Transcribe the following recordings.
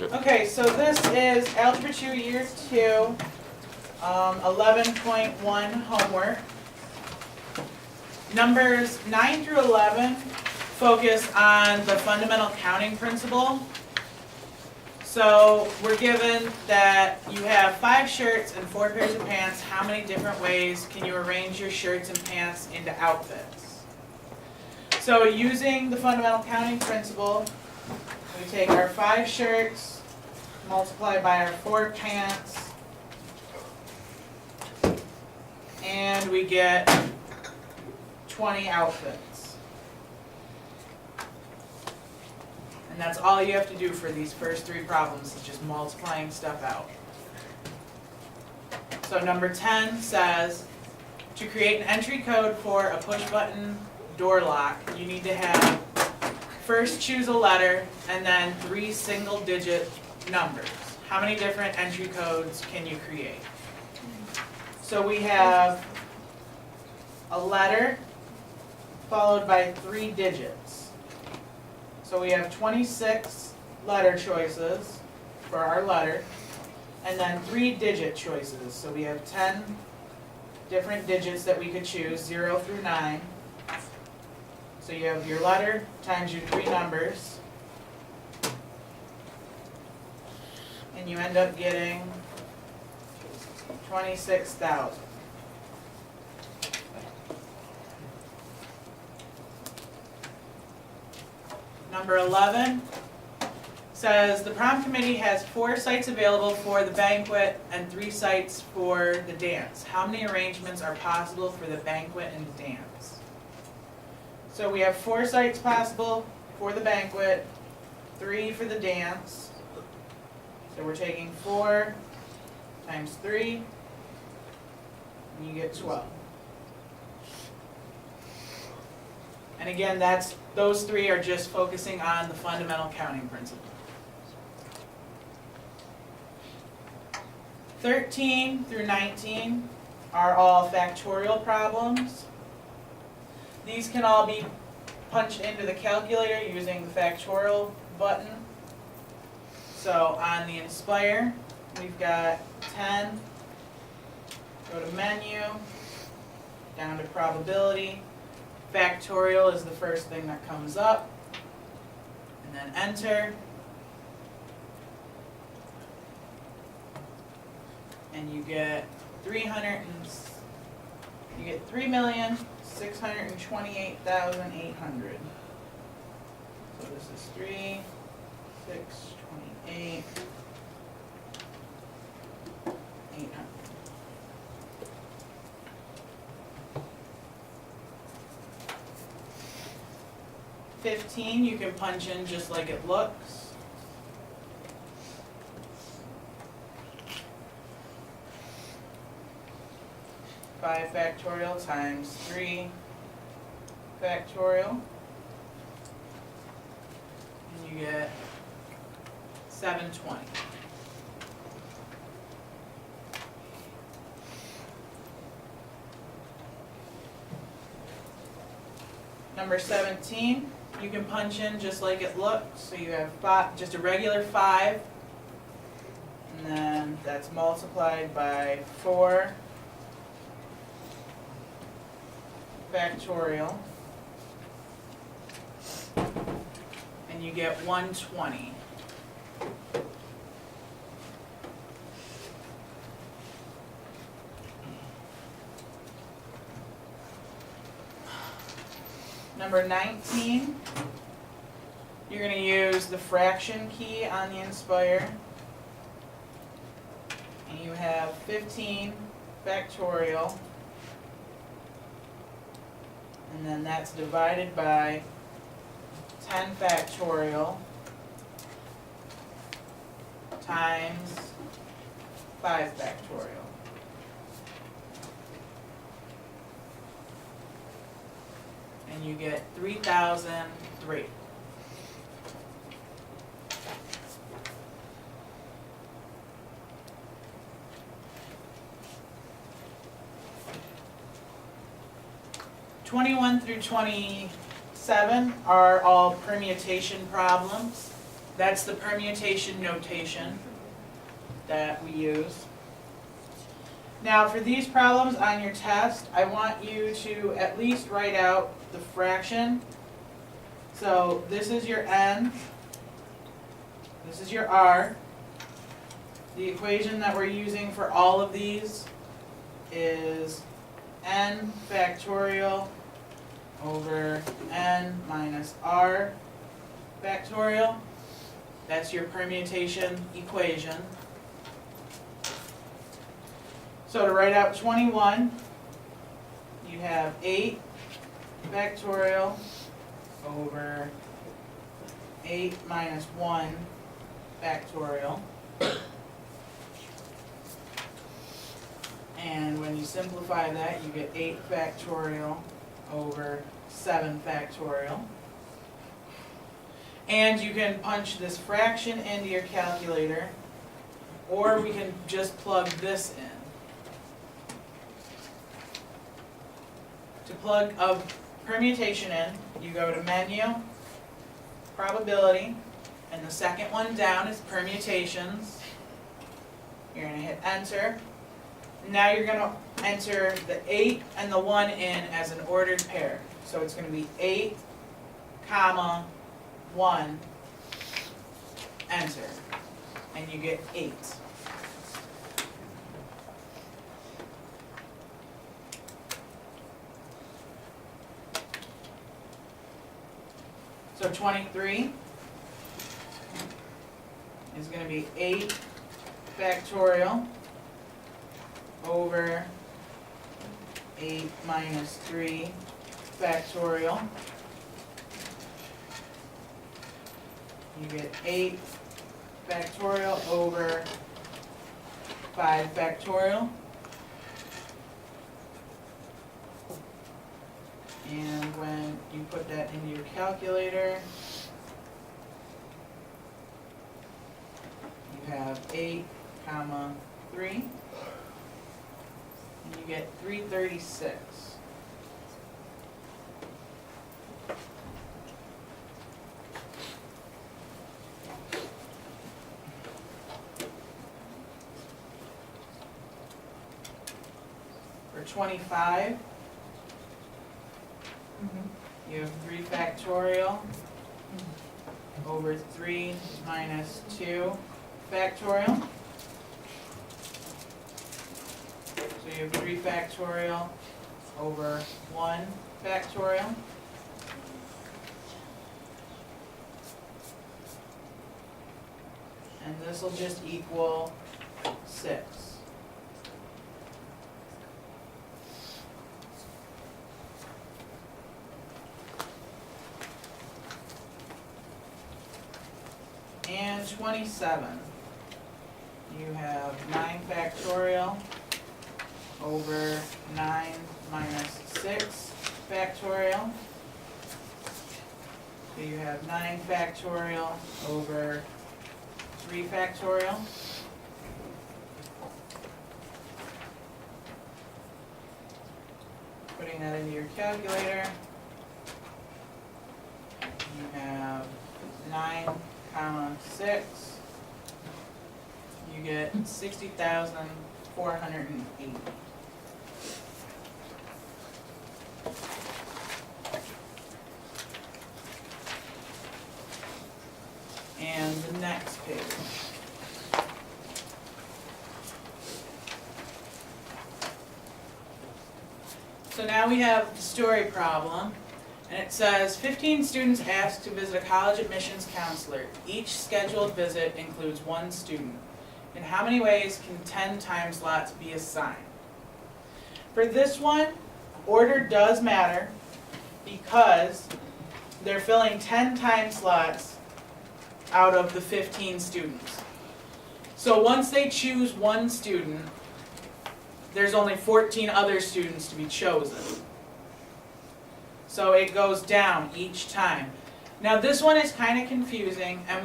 Okay, so this is Algebra 2, Year 2, 11.1 homework. Numbers 9 through 11 focus on the fundamental counting principle. So we're given that you have 5 shirts and 4 pairs of pants. How many different ways can you arrange your shirts and pants into outfits? So using the fundamental counting principle, we take our 5 shirts, multiply by our 4 pants, and we get 20 outfits. And that's all you have to do for these first 3 problems, is just multiplying stuff out. So number 10 says, to create an entry code for a push-button door lock, you need to have first choose a letter and then 3 single-digit numbers. How many different entry codes can you create? So we have a letter followed by 3 digits. So we have 26 letter choices for our letter, and then 3 digit choices. So we have 10 different digits that we could choose, 0 through 9. So you have your letter times your 3 numbers, and you end up getting 26,000. Number 11 says the prom committee has 4 sites available for the banquet and 3 sites for the dance. How many arrangements are possible for the banquet and dance? So we have 4 sites possible for the banquet, 3 for the dance. So we're taking 4 times 3, and you get 12. And again, those 3 are just focusing on the fundamental counting principle. 13 through 19 are all factorial problems. These can all be punched into the calculator using the factorial button. So on the Inspire, we've got 10, go to menu, down to probability. Factorial is the first thing that comes up, and then enter, and you get 3,628,800. So this is 3,628,800. $15 you can punch in just like it looks. Five factorial times 3 factorial, and you get 720. Number 17, you can punch in just like it looks. So you have just a regular 5, and then that's multiplied by 4 factorial, and you get 120. Number 19, you're going to use the fraction key on the Inspire, and you have 15 factorial, and then that's divided by 10 factorial times 5 factorial. And you get 3,003. '21 through 27 are all permutation problems. That's the permutation notation that we use. Now for these problems on your test, I want you to at least write out the fraction. So this is your n, this is your r. The equation that we're using for all of these is n factorial over n minus r factorial. That's your permutation equation. So to write out 21, you have 8 factorial over 8 minus 1 factorial. And when you simplify that, you get 8 factorial over 7 factorial. And you can punch this fraction into your calculator, or we can just plug this in. To plug a permutation in, you go to Menu, Probability, and the second one down is Permutations. You're going to hit Enter. Now you're going to enter the 8 and the 1 in as an ordered pair. So it's going to be 8, comma, 1, enter, and you get 8. So 23 is going to be 8 factorial over 8 minus 3 factorial. You get 8 factorial over 5 factorial. And when you put that into your calculator, you have 8, comma, 3, and you get 336. For 25, you have 3 factorial over 3 minus 2 factorial. So you have 3 factorial over 1 factorial. And this will just equal 6. And 27, you have 9 factorial over 9 minus 6 factorial. So you have 9 factorial over 3 factorial. Putting that into your calculator, you have 9 comma 6, you get 60,480. And the next page. So now we have the story problem. And it says, 15 students asked to visit a college admissions counselor. Each scheduled visit includes 1 student. In how many ways can 10 time slots be assigned? For this one, order does matter because they're filling 10 time slots out of the 15 students. So once they choose 1 student, there's only 14 other students to be chosen. So it goes down each time. Now this one is kind of confusing, and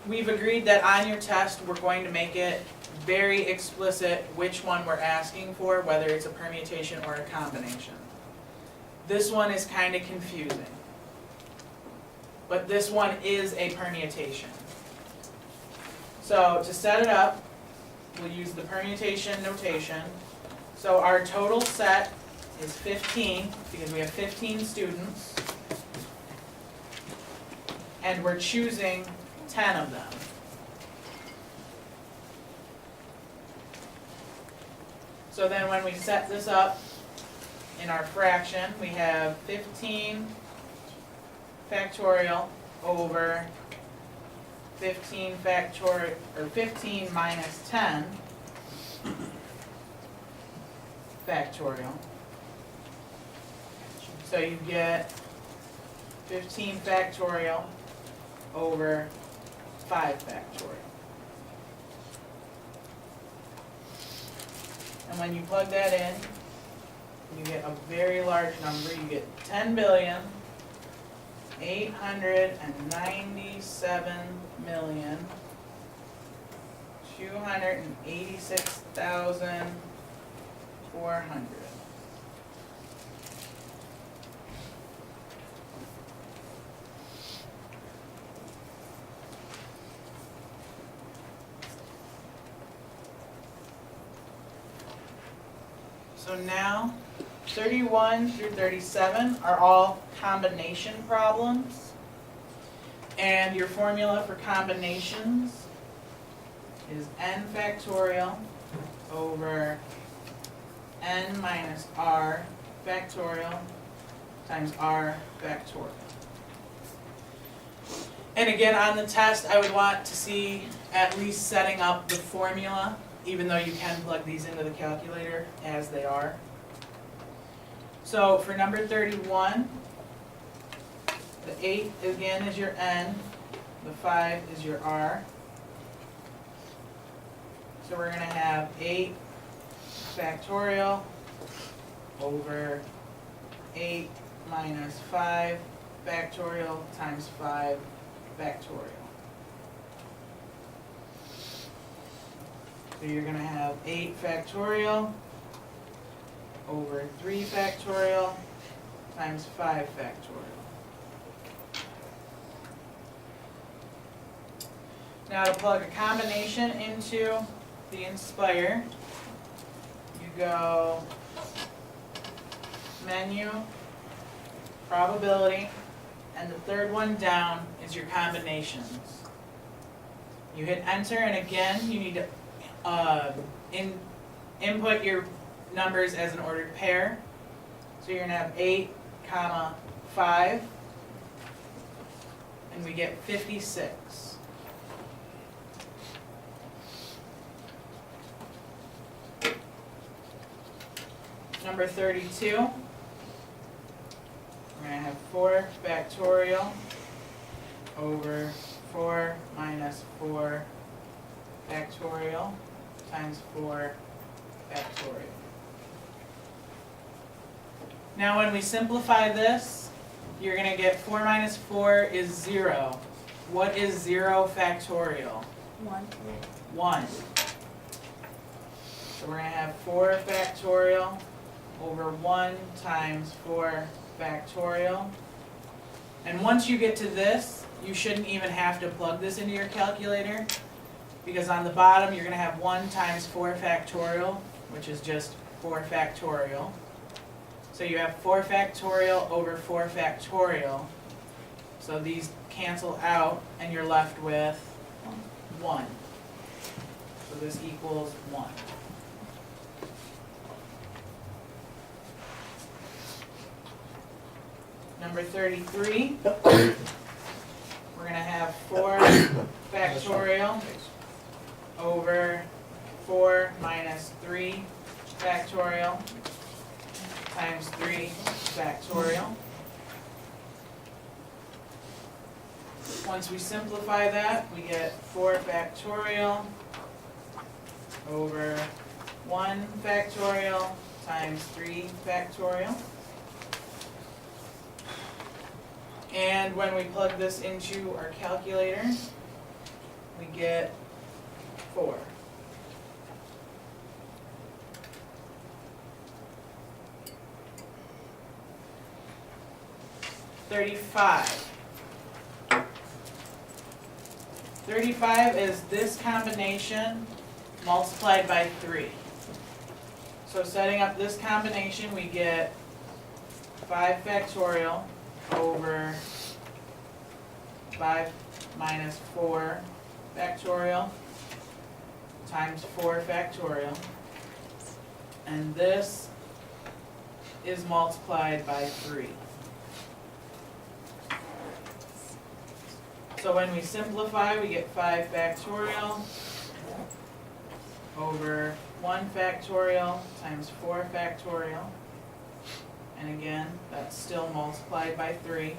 we've agreed that on your test we're going to make it very explicit which one we're asking for, whether it's a permutation or a combination. This one is kind of confusing, but this one is a permutation. So to set it up, we'll use the permutation notation. So our total set is 15, because we have 15 students. And we're choosing 10 of them. So then when we set this up in our fraction, we have 15 factorial over 15 factorial, or 15 minus 10 factorial. So you get 15 factorial over 5 factorial. And when you plug that in, you get a very large number. You get 10,897,286,400. So now, 31 through 37 are all combination problems. And your formula for combinations is n factorial over n minus r factorial times r factorial. And again, on the test, I would want to see at least setting up the formula, even though you can plug these into the calculator as they are. So for number 31, the 8 again is your n, the 5 is your r. So we're going to have 8 factorial over 8 minus 5 factorial times 5 factorial. So you're going to have 8 factorial over 3 factorial times 5 factorial. Now to plug a combination into the Inspire, you go menu, probability, and the third one down is your combinations. You hit enter, and again you need to input your numbers as an ordered pair. So you're going to have 8, 5, and we get 56. Number 32, we're going to have 4 factorial over 4 minus 4 factorial times 4 factorial. Now when we simplify this, you're going to get 4 minus 4 is 0. What is 0 factorial? 1. 1. So we're going to have 4 factorial over 1 times 4 factorial. And once you get to this, you shouldn't even have to plug this into your calculator, because on the bottom you're going to have 1 times 4 factorial, which is just 4 factorial. So you have 4 factorial over 4 factorial. So these cancel out, and you're left with 1. So this equals 1. Number 33, we're going to have 4 factorial over 4 minus 3 factorial times 3 factorial. Once we simplify that, we get 4 factorial over 1 factorial times 3 factorial. And when we plug this into our calculator, we get 4. $35. 35 is this combination multiplied by 3. So setting up this combination, we get 5 factorial over 5 minus 4 factorial times 4 factorial. And this is multiplied by 3. So when we simplify, we get 5 factorial over 1 factorial times 4 factorial. And again, that's still multiplied by 3.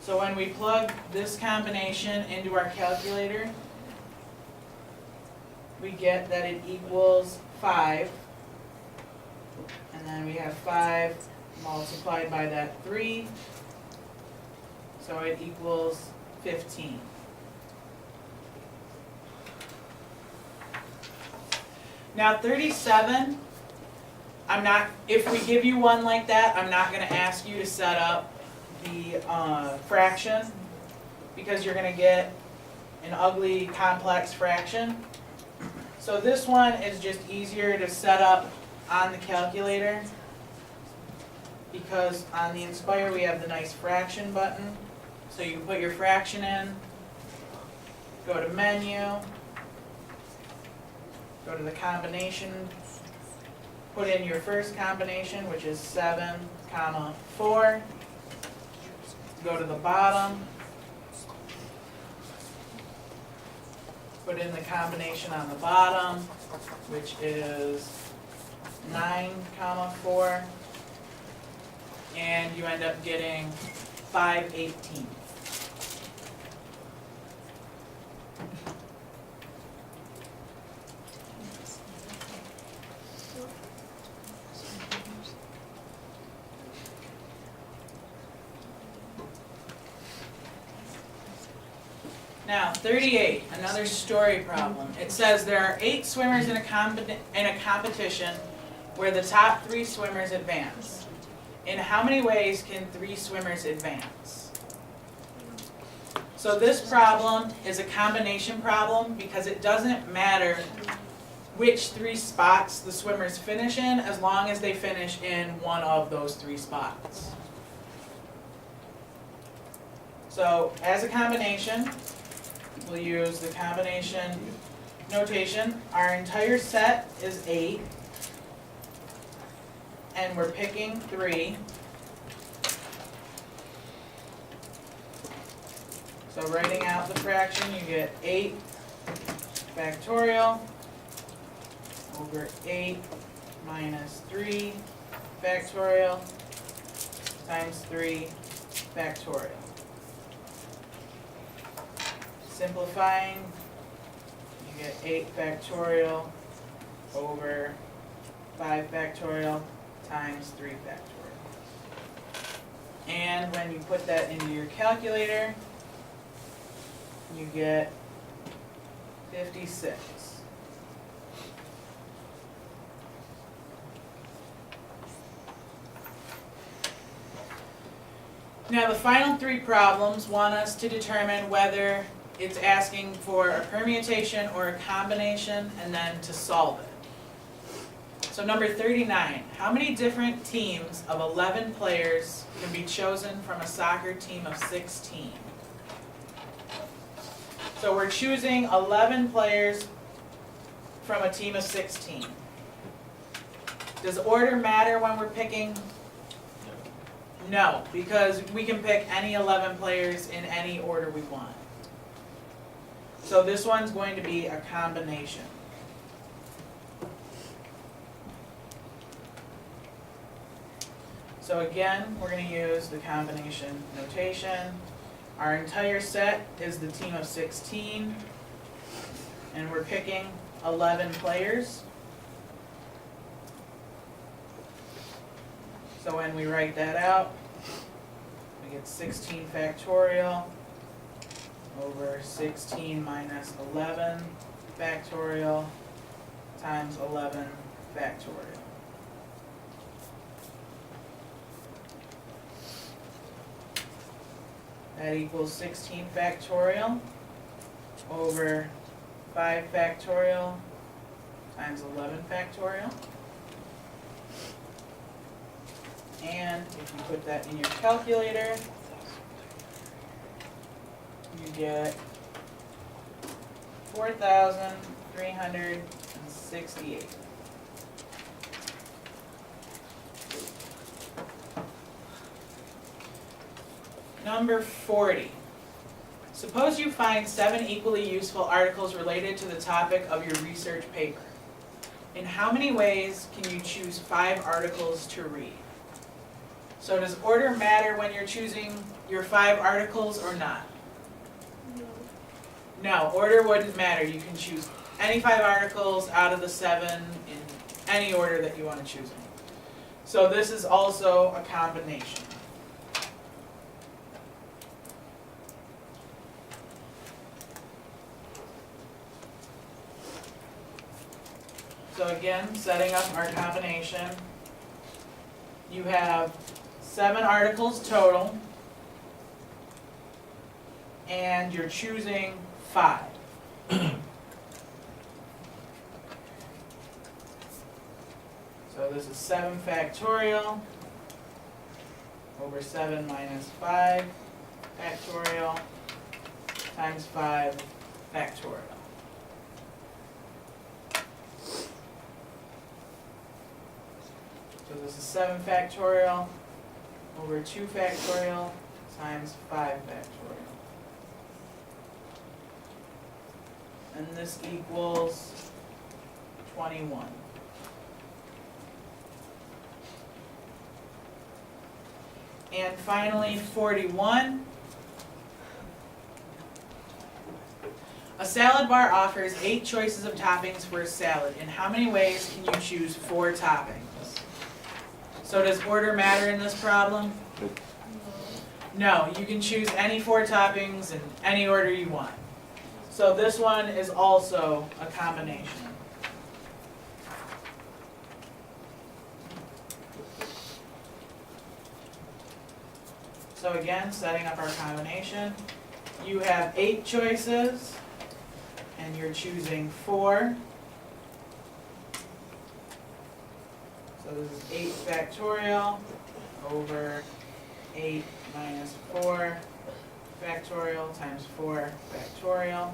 So when we plug this combination into our calculator, we get that it equals 5. And then we have 5 multiplied by that 3. So it equals 15. Now 37, if we give you one like that, I'm not going to ask you to set up the fraction, because you're going to get an ugly complex fraction. So this one is just easier to set up on the calculator, because on the Inspire we have the nice fraction button. So you can put your fraction in, go to menu, go to the combination, put in your first combination, which is 7, 4, go to the bottom, put in the combination on the bottom, which is 9, 4, and you end up getting 5/18. Now, 38, another story problem. It says there are 8 swimmers in a competition where the top 3 swimmers advance. In how many ways can 3 swimmers advance? So this problem is a combination problem because it doesn't matter which 3 spots the swimmers finish in, as long as they finish in one of those 3 spots. So as a combination, we'll use the combination notation. Our entire set is 8, and we're picking 3. So writing out the fraction, you get 8 factorial over 8 minus 3 factorial times 3 factorial. Simplifying, you get 8 factorial over 5 factorial times 3 factorial. And when you put that into your calculator, you get 56. Now the final 3 problems want us to determine whether it's asking for a permutation or a combination, and then to solve it. So number 39, how many different teams of 11 players can be chosen from a soccer team of 16? So we're choosing 11 players from a team of 16. Does order matter when we're picking? No, because we can pick any 11 players in any order we want. So this one's going to be a combination. So again, we're going to use the combination notation. Our entire set is the team of 16, and we're picking 11 players. So when we write that out, we get 16 factorial over 16 minus 11 factorial times 11 factorial. That equals 16 factorial over 5 factorial times 11 factorial. And if you put that in your calculator, you get 4,368. Number 40. Suppose you find 7 equally useful articles related to the topic of your research paper. In how many ways can you choose 5 articles to read? So does order matter when you're choosing your 5 articles or not? No, order wouldn't matter. You can choose any 5 articles out of the 7 in any order that you want to choose them. So this is also a combination. So again, setting up our combination, you have 7 articles total, and you're choosing 5. So this is 7 factorial over 7 minus 5 factorial times 5 factorial. So this is 7 factorial over 2 factorial times 5 factorial. And this equals 21. And finally, 41. A salad bar offers 8 choices of toppings for a salad. In how many ways can you choose 4 toppings? So does order matter in this problem? No, you can choose any 4 toppings in any order you want. So this one is also a combination. So again, setting up our combination, you have 8 choices, and you're choosing 4. So this is 8 factorial over 8 minus 4 factorial times 4 factorial.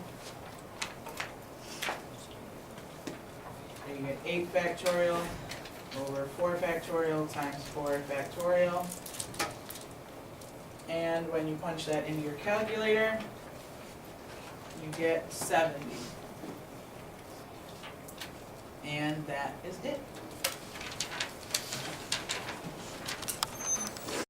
And you get 8 factorial over 4 factorial times 4 factorial. And when you punch that into your calculator, you get 70. And that is it.